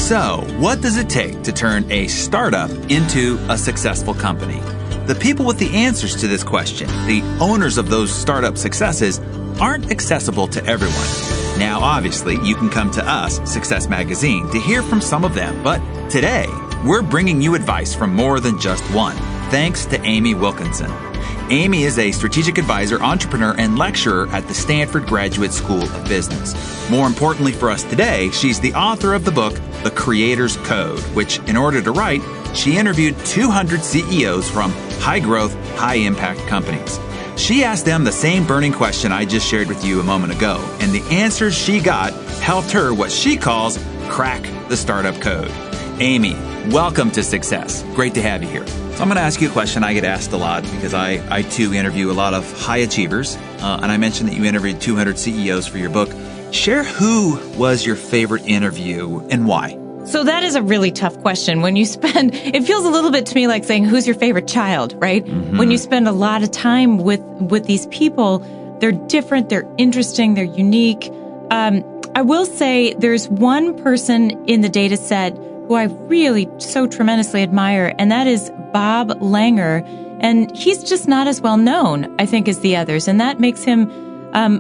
So, what does it take to turn a startup into a successful company? The people with the answers to this question, the owners of those startup successes, aren't accessible to everyone. Now, obviously, you can come to us, Success Magazine, to hear from some of them, but today, we're bringing you advice from more than just one, thanks to Amy Wilkinson. Amy is a strategic advisor, entrepreneur, and lecturer at the Stanford Graduate School of Business. More importantly for us today, she's the author of the book, The Creator's Code, which, in order to write, she interviewed 200 CEOs from high-growth, high-impact companies. She asked them the same burning question I just shared with you a moment ago, and the answers she got helped her what she calls crack the startup code. Amy, welcome to Success. Great to have you here. So I'm going to ask you a question I get asked a lot because I too interview a lot of high achievers, and I mentioned that you interviewed 200 CEOs for your book. Share who was your favorite interview and why. So that is a really tough question. When you spend, it feels a little bit to me like saying, who's your favorite child, right? Mm-hmm. When you spend a lot of time with these people, they're different, they're interesting, they're unique. I will say there's one person in the data set who I really so tremendously admire, and that is Bob Langer. And he's just not as well known, I think, as the others. And that makes him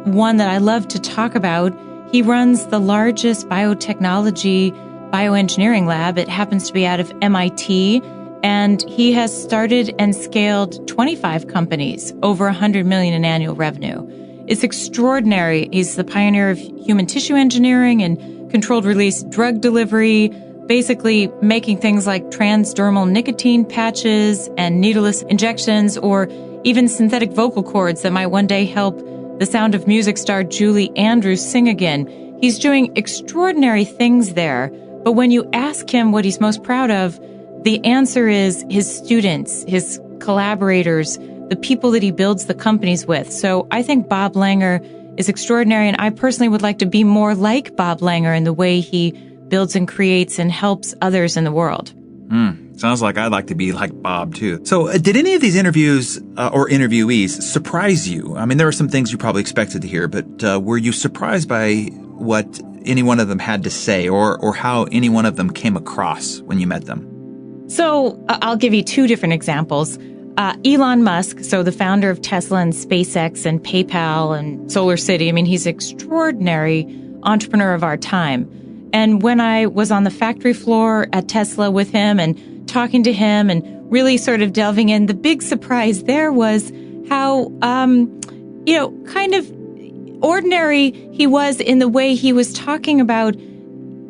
one that I love to talk about. He runs the largest biotechnology bioengineering lab. It happens to be out of MIT, and he has started and scaled 25 companies, over $100 million in annual revenue. It's extraordinary. He's the pioneer of human tissue engineering and controlled release drug delivery, basically making things like transdermal nicotine patches and needleless injections, or even synthetic vocal cords that might one day help the Sound of Music star Julie Andrews sing again. He's doing extraordinary things there. But when you ask him what he's most proud of, the answer is his students, his collaborators, the people that he builds the companies with. So I think Bob Langer is extraordinary, and I personally would like to be more like Bob Langer in the way he builds and creates and helps others in the world. Sounds like I'd like to be like Bob, too. So did any of these interviews or interviewees surprise you? I mean, there were some things you probably expected to hear, but were you surprised by what any one of them had to say or how any one of them came across when you met them? So I'll give you two different examples. Elon Musk, so the founder of Tesla and SpaceX and PayPal and SolarCity, I mean, he's an extraordinary entrepreneur of our time. And when I was on the factory floor at Tesla with him and talking to him and really sort of delving in, the big surprise there was how, kind of ordinary he was in the way he was talking about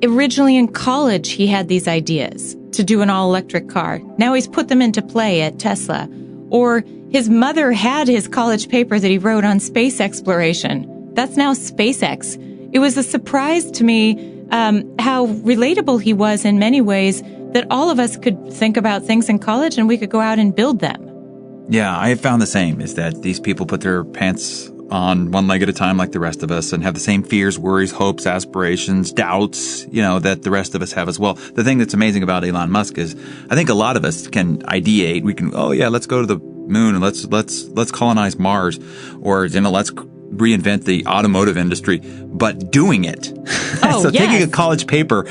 originally in college. He had these ideas to do an all-electric car. Now he's put them into play at Tesla. Or his mother had his college paper that he wrote on space exploration. That's now SpaceX. It was a surprise to me how relatable he was in many ways, that all of us could think about things in college and we could go out and build them. Yeah, I have found the same, is that these people put their pants on one leg at a time like the rest of us and have the same fears, worries, hopes, aspirations, doubts, that the rest of us have as well. The thing that's amazing about Elon Musk is I think a lot of us can ideate. We can, let's go to the moon and let's colonize Mars, or, let's reinvent the automotive industry, but doing it. So yes. taking a college paper,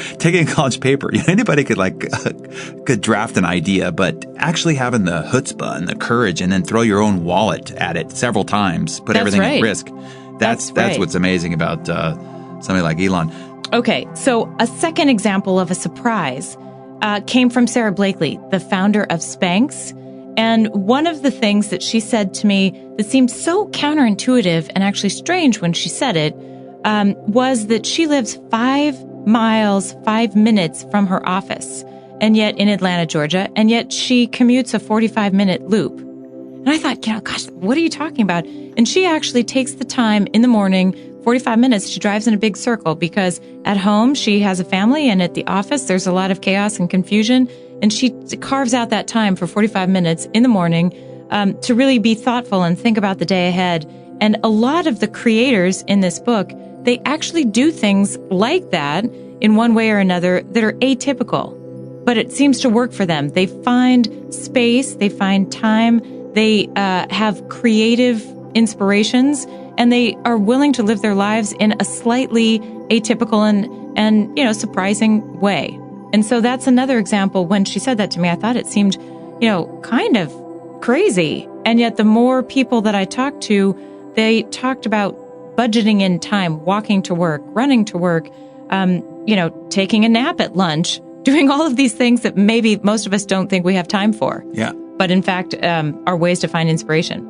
anybody could draft an idea, but actually having the chutzpah and the courage and then throw your own wallet at it several times, put everything at risk. That's what's amazing about somebody like Elon. Okay, so a second example of a surprise came from Sarah Blakely, the founder of Spanx. And one of the things that she said to me that seemed so counterintuitive and actually strange when she said it was that she lives 5 miles, 5 minutes from her office, and yet in Atlanta, Georgia, and yet she commutes a 45-minute loop. And I thought, gosh, what are you talking about? And she actually takes the time in the morning, 45 minutes, she drives in a big circle, because at home she has a family, and at the office there's a lot of chaos and confusion. And she carves out that time for 45 minutes in the morning to really be thoughtful and think about the day ahead. And a lot of the creators in this book, they actually do things like that in one way or another that are atypical, but it seems to work for them. They find space, they find time, they have creative inspirations, and they are willing to live their lives in a slightly atypical and surprising way. And so that's another example. When she said that to me, I thought it seemed, kind of crazy. And yet the more people that I talked to, they talked about budgeting in time, walking to work, running to work, taking a nap at lunch, doing all of these things that maybe most of us don't think we have time for. Yeah. But in fact, are ways to find inspiration.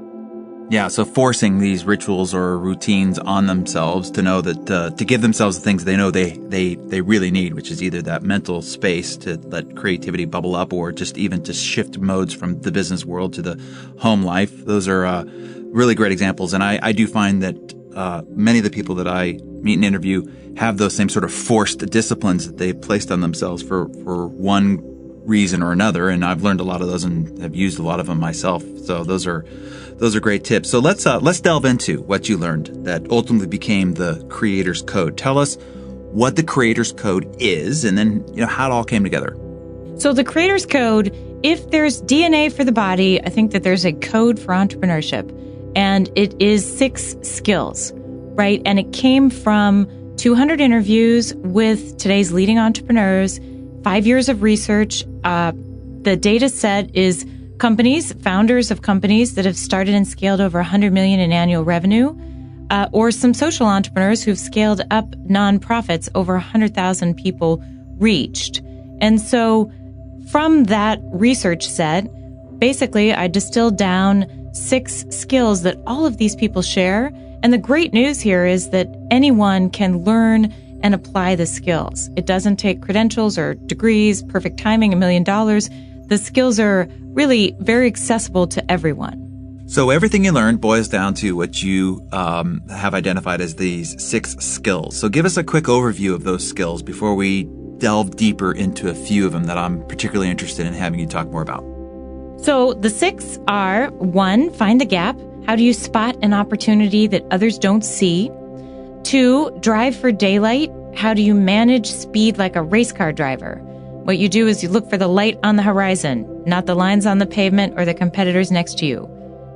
Yeah, so forcing these rituals or routines on themselves to know that to give themselves the things they know they really need, which is either that mental space to let creativity bubble up, or just even to shift modes from the business world to the home life. Those are really great examples, and I do find that many of the people that I meet and interview have those same sort of forced disciplines that they've placed on themselves for one reason or another, and I've learned a lot of those and have used a lot of them myself. So those are great tips. So let's delve into what you learned that ultimately became the Creator's Code. Tell us what the Creator's Code is, and then how it all came together. So the Creator's Code, if there's DNA for the body, I think that there's a code for entrepreneurship, and it is 6 skills, right? And it came from 200 interviews with today's leading entrepreneurs, 5 years of research. The data set is founders of companies that have started and scaled over 100 million in annual revenue, or some social entrepreneurs who've scaled up nonprofits over 100,000 people reached. And so from that research set, basically I distilled down 6 skills that all of these people share. And the great news here is that anyone can learn and apply the skills. It doesn't take credentials or degrees, perfect timing, $1 million. The skills are really very accessible to everyone. So everything you learned boils down to what you have identified as these 6 skills. So give us a quick overview of those skills before we delve deeper into a few of them that I'm particularly interested in having you talk more about. So the 6 are: 1, find the gap. How do you spot an opportunity that others don't see? 2, drive for daylight. How do you manage speed like a race car driver? What you do is you look for the light on the horizon, not the lines on the pavement or the competitors next to you.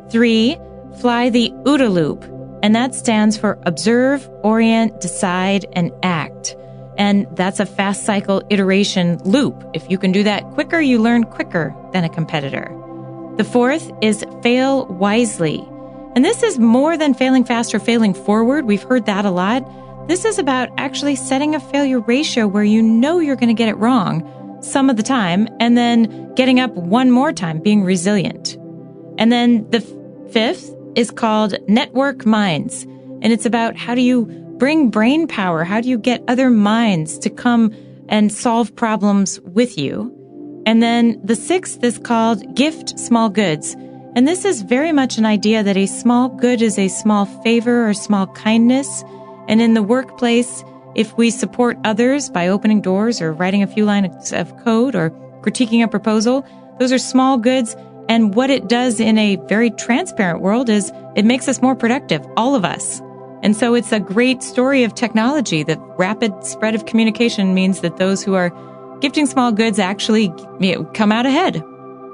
3, fly the OODA loop, and that stands for observe, orient, decide, and act. And that's a fast cycle iteration loop. If you can do that quicker, you learn quicker than a competitor. The 4th is fail wisely. And this is more than failing fast or failing forward. We've heard that a lot. This is about actually setting a failure ratio where you know you're going to get it wrong some of the time, and then getting up one more time, being resilient. And then the 5th is called Network Minds. And it's about how do you bring brain power? How do you get other minds to come and solve problems with you? And then the 6th is called Gift Small Goods. And this is very much an idea that a small good is a small favor or small kindness. And in the workplace, if we support others by opening doors or writing a few lines of code or critiquing a proposal, those are small goods. And what it does in a very transparent world is it makes us more productive, all of us. And so it's a great story of technology. The rapid spread of communication means that those who are gifting small goods actually come out ahead.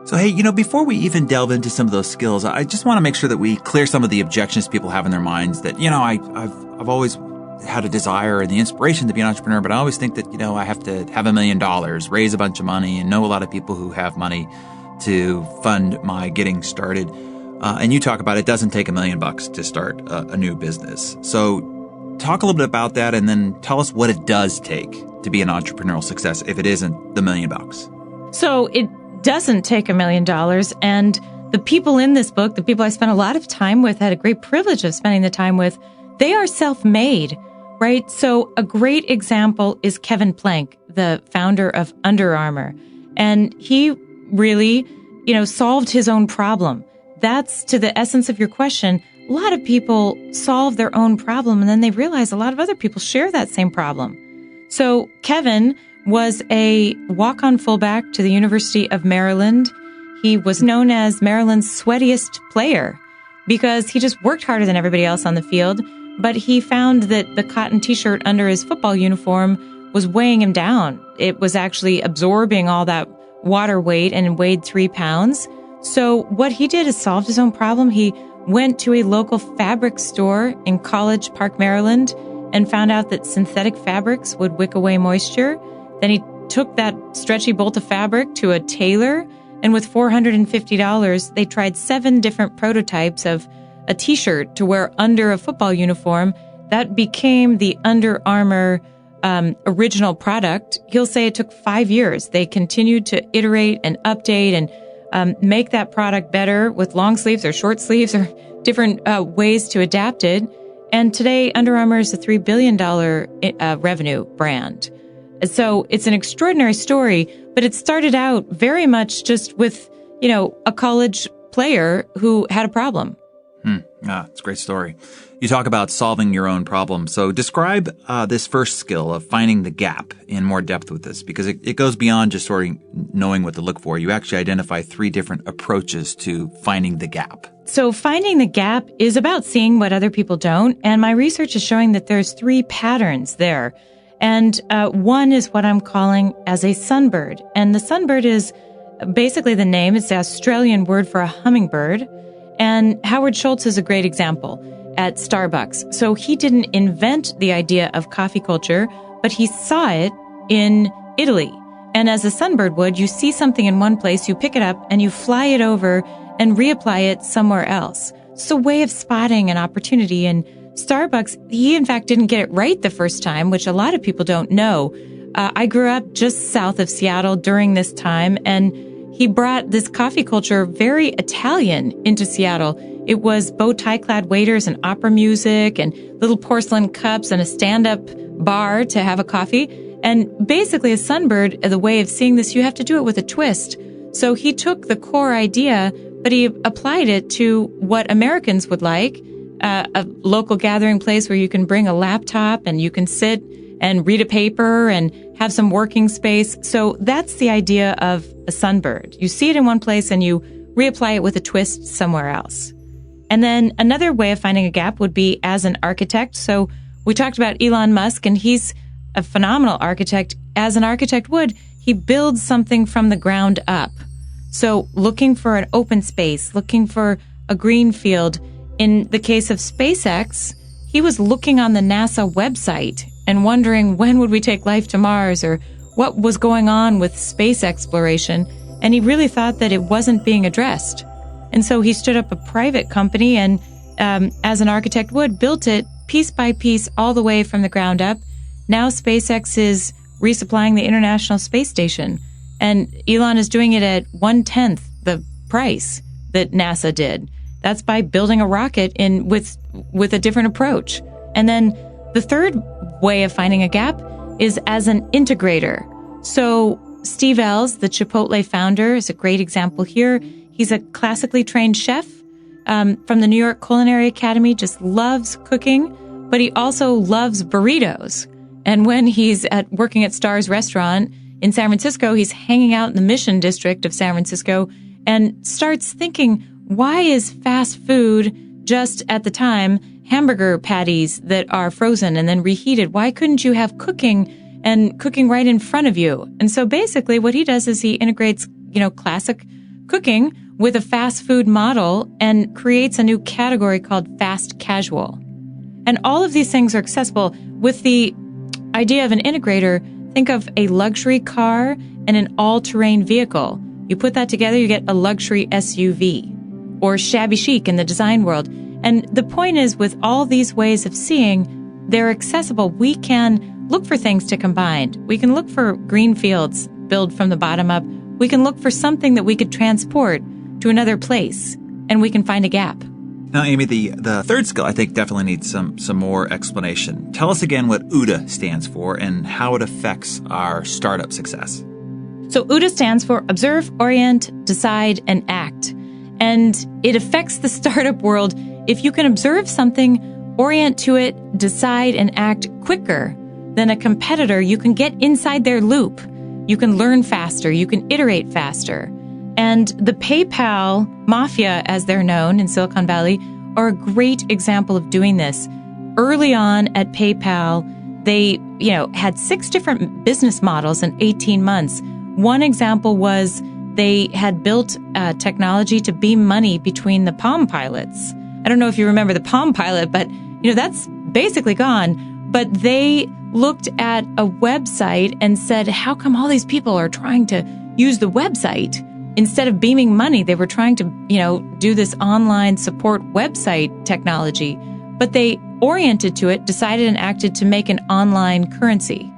So, hey, before we even delve into some of those skills, I just want to make sure that we clear some of the objections people have in their minds that, I've always had a desire and the inspiration to be an entrepreneur, but I always think that, I have to have $1 million, raise a bunch of money, and know a lot of people who have money to fund my getting started. And you talk about it doesn't take $1 million to start a new business. So talk a little bit about that, and then tell us what it does take to be an entrepreneurial success if it isn't the $1 million. So it doesn't take $1 million. And the people in this book, the people I spent a lot of time with, had a great privilege of spending the time with, they are self-made, right? So a great example is Kevin Plank, the founder of Under Armour. And he really, solved his own problem. That's to the essence of your question. A lot of people solve their own problem and then they realize a lot of other people share that same problem. So Kevin was a walk-on fullback to the University of Maryland. He was known as Maryland's sweatiest player because he just worked harder than everybody else on the field. But he found that the cotton t-shirt under his football uniform was weighing him down. It was actually absorbing all that water weight and weighed 3 pounds. So what he did is solved his own problem. He went to a local fabric store in College Park, Maryland, and found out that synthetic fabrics would wick away moisture. Then he took that stretchy bolt of fabric to a tailor, and with $450, they tried 7 different prototypes of a t-shirt to wear under a football uniform. That became the Under Armour original product. He'll say it took 5 years. They continued to iterate and update and make that product better with long sleeves or short sleeves or different ways to adapt it. And today, Under Armour is a $3 billion revenue brand. So it's an extraordinary story, but it started out very much just with, a college player who had a problem. It's a great story. You talk about solving your own problem. So describe this first skill of finding the gap in more depth with this, because it goes beyond just sort of knowing what to look for. You actually identify 3 different approaches to finding the gap. So finding the gap is about seeing what other people don't. And my research is showing that there's 3 patterns there. And one is what I'm calling as a sunbird. And the sunbird is basically the name. It's the Australian word for a hummingbird. And Howard Schultz is a great example at Starbucks. So he didn't invent the idea of coffee culture, but he saw it in Italy. And as a sunbird would, you see something in one place, you pick it up and you fly it over and reapply it somewhere else. It's a way of spotting an opportunity. And Starbucks, he in fact didn't get it right the first time, which a lot of people don't know. I grew up just south of Seattle during this time, and he brought this coffee culture, very Italian, into Seattle. It was bow tie-clad waiters and opera music and little porcelain cups and a stand-up bar to have a coffee. And basically a sunbird, the way of seeing this, you have to do it with a twist. So he took the core idea, but he applied it to what Americans would like, a local gathering place where you can bring a laptop and you can sit and read a paper and have some working space. So that's the idea of a sunbird. You see it in one place and you reapply it with a twist somewhere else. And then another way of finding a gap would be as an architect. So we talked about Elon Musk, and he's a phenomenal architect. As an architect would, he builds something from the ground up. So looking for an open space, looking for a green field. In the case of SpaceX, he was looking on the NASA website and wondering when would we take life to Mars or what was going on with space exploration. And he really thought that it wasn't being addressed. And so he stood up a private company and, as an architect would, built it piece by piece all the way from the ground up. Now SpaceX is resupplying the International Space Station. And Elon is doing it at 1/10 the price that NASA did. That's by building a rocket with a different approach. And then the third way of finding a gap is as an integrator. So Steve Ells, the Chipotle founder, is a great example here. He's a classically trained chef from the New York Culinary Academy, just loves cooking, but he also loves burritos. And when he's working at Star's Restaurant in San Francisco, he's hanging out in the Mission District of San Francisco and starts thinking, why is fast food just at the time hamburger patties that are frozen and then reheated? Why couldn't you have cooking right in front of you? And so basically what he does is he integrates, classic cooking with a fast food model and creates a new category called fast casual. And all of these things are accessible with the idea of an integrator. Think of a luxury car and an all-terrain vehicle. You put that together, you get a luxury SUV or shabby chic in the design world. And the point is, with all these ways of seeing, they're accessible. We can look for things to combine. We can look for green fields, build from the bottom up. We can look for something that we could transport to another place, and we can find a gap. Now, Amy, the third skill I think definitely needs some more explanation. Tell us again what UDA stands for and how it affects our startup success. So UDA stands for Observe, Orient, Decide, and Act. And it affects the startup world. If you can observe something, orient to it, decide, and act quicker than a competitor, you can get inside their loop. You can learn faster. You can iterate faster. And the PayPal mafia, as they're known in Silicon Valley, are a great example of doing this. Early on at PayPal, they, had 6 different business models in 18 months. One example was they had built technology to beam money between the Palm Pilots. I don't know if you remember the Palm Pilot, but that's basically gone. But they looked at a website and said, how come all these people are trying to use the website? Instead of beaming money, they were trying to, do this online support website technology. But they oriented to it, decided and acted to make an online currency.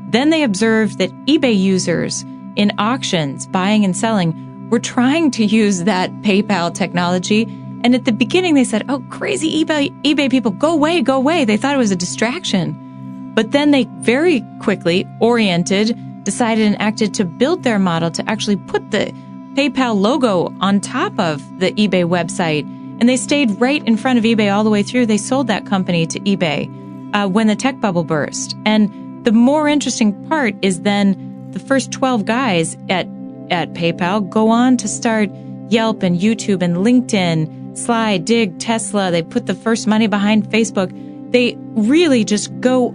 Then they observed that eBay users in auctions, buying and selling, were trying to use that PayPal technology. And at the beginning, they said, oh, crazy eBay people, go away, go away. They thought it was a distraction. But then they very quickly oriented, decided and acted to build their model to actually put the PayPal logo on top of the eBay website. And they stayed right in front of eBay all the way through. They sold that company to eBay when the tech bubble burst. And the more interesting part is then the first 12 guys at PayPal go on to start Yelp and YouTube and LinkedIn, Slide, Dig, Tesla. They put the first money behind Facebook. They really just go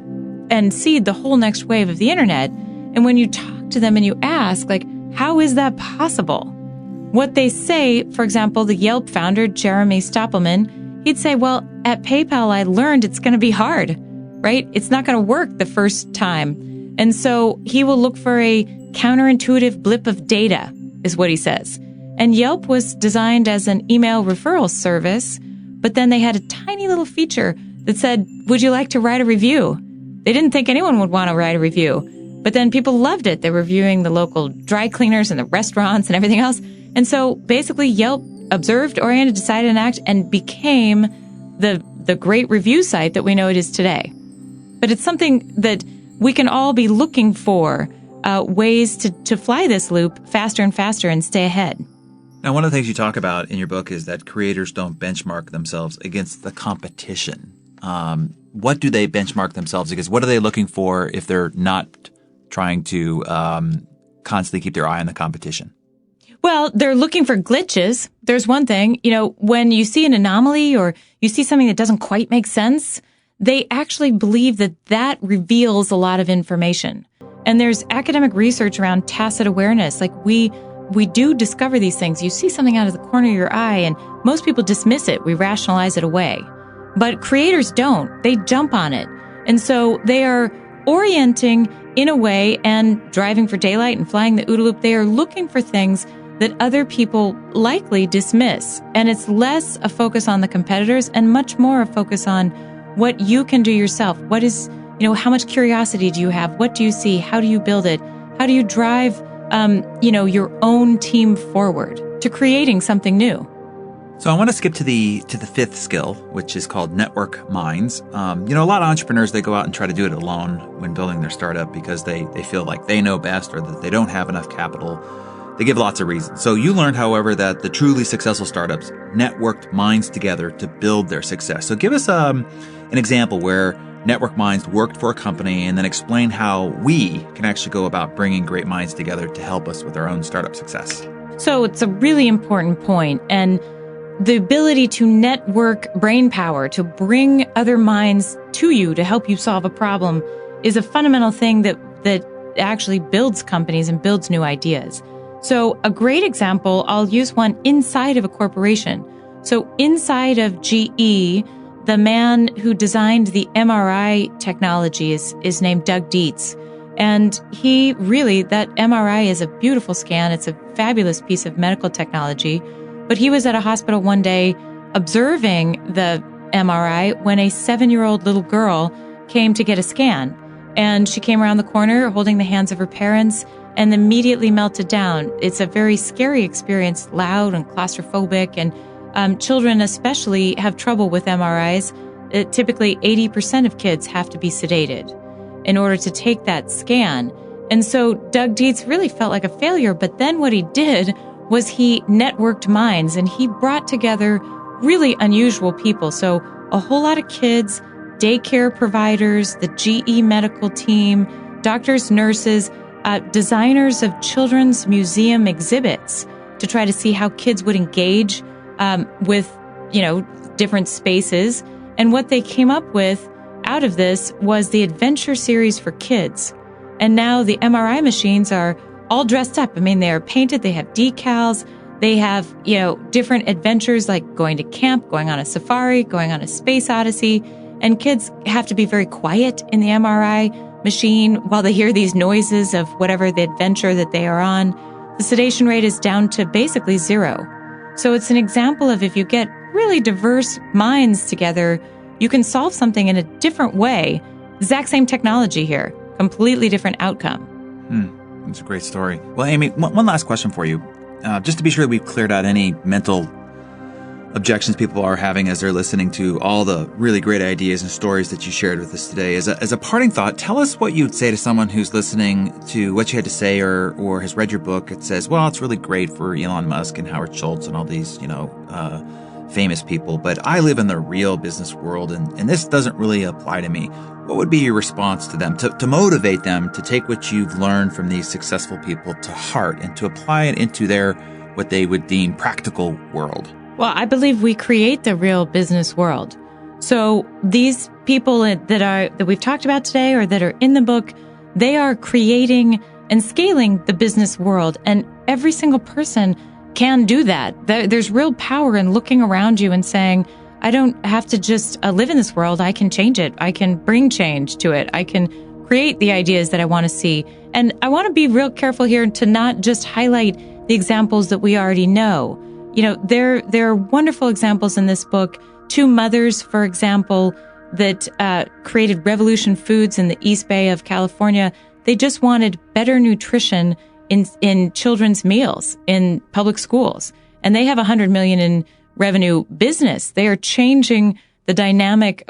and seed the whole next wave of the internet. And when you talk to them and you ask, how is that possible? What they say, for example, the Yelp founder, Jeremy Stoppelman, he'd say, well, at PayPal, I learned it's going to be hard, right? It's not going to work the first time. And so he will look for a counterintuitive blip of data, is what he says. And Yelp was designed as an email referral service, but then they had a tiny little feature that said, would you like to write a review? They didn't think anyone would want to write a review, but then people loved it. They were reviewing the local dry cleaners and the restaurants and everything else. And so basically Yelp observed, oriented, decided and acted, and became the great review site that we know it is today. But it's something that we can all be looking for, ways to fly this loop faster and faster and stay ahead. Now, one of the things you talk about in your book is that creators don't benchmark themselves against the competition. What do they benchmark themselves against? What are they looking for if they're not trying to constantly keep their eye on the competition? Well, they're looking for glitches. There's one thing, when you see an anomaly or you see something that doesn't quite make sense, they actually believe that reveals a lot of information. And there's academic research around tacit awareness. We do discover these things. You see something out of the corner of your eye and most people dismiss it. We rationalize it away. But creators don't. They jump on it. And so they are orienting in a way and driving for daylight and flying the OODA loop. They are looking for things that other people likely dismiss. And it's less a focus on the competitors and much more a focus on what you can do yourself. What is, how much curiosity do you have? What do you see? How do you build it? How do you drive, your own team forward to creating something new? So I want to skip to the fifth skill, which is called network minds. A lot of entrepreneurs, they go out and try to do it alone when building their startup because they feel like they know best or that they don't have enough capital. They give lots of reasons. So you learned, however, that the truly successful startups networked minds together to build their success. So give us an example where network minds worked for a company and then explain how we can actually go about bringing great minds together to help us with our own startup success. So it's a really important point. And the ability to network brain power, to bring other minds to you to help you solve a problem is a fundamental thing that actually builds companies and builds new ideas. So a great example, I'll use one inside of a corporation. So inside of GE, the man who designed the MRI technology is named Doug Dietz. And that MRI is a beautiful scan. It's a fabulous piece of medical technology. But he was at a hospital one day observing the MRI when a 7-year-old little girl came to get a scan. And she came around the corner holding the hands of her parents and immediately melted down. It's a very scary experience, loud and claustrophobic. And children especially have trouble with MRIs. Typically 80% of kids have to be sedated in order to take that scan. And so Doug Dietz really felt like a failure. But then what he did was he networked minds and he brought together really unusual people. So a whole lot of kids, daycare providers, the GE medical team, doctors, nurses, designers of children's museum exhibits to try to see how kids would engage with, different spaces. And what they came up with out of this was the adventure series for kids. And now the MRI machines are all dressed up. I mean, they are painted, they have decals, they have, different adventures like going to camp, going on a safari, going on a space odyssey. And kids have to be very quiet in the MRI machine while they hear these noises of whatever the adventure that they are on. The sedation rate is down to basically 0. So it's an example of if you get really diverse minds together, you can solve something in a different way. Exact same technology here, completely different outcome. That's a great story. Well, Amy, one last question for you. Just to be sure that we've cleared out any mental objections people are having as they're listening to all the really great ideas and stories that you shared with us today. As a parting thought, tell us what you'd say to someone who's listening to what you had to say or has read your book. It says, well, it's really great for Elon Musk and Howard Schultz and all these, famous people, but I live in the real business world and this doesn't really apply to me. What would be your response to them to motivate them to take what you've learned from these successful people to heart and to apply it into their, what they would deem practical world? Well, I believe we create the real business world. So these people that we've talked about today or that are in the book, they are creating and scaling the business world. And every single person can do that. There's real power in looking around you and saying, I don't have to just live in this world. I can change it. I can bring change to it. I can create the ideas that I want to see. And I want to be real careful here to not just highlight the examples that we already know. There are wonderful examples in this book. 2 mothers, for example, that created Revolution Foods in the East Bay of California. They just wanted better nutrition in children's meals in public schools. And they have $100 million in revenue business. They are changing the dynamic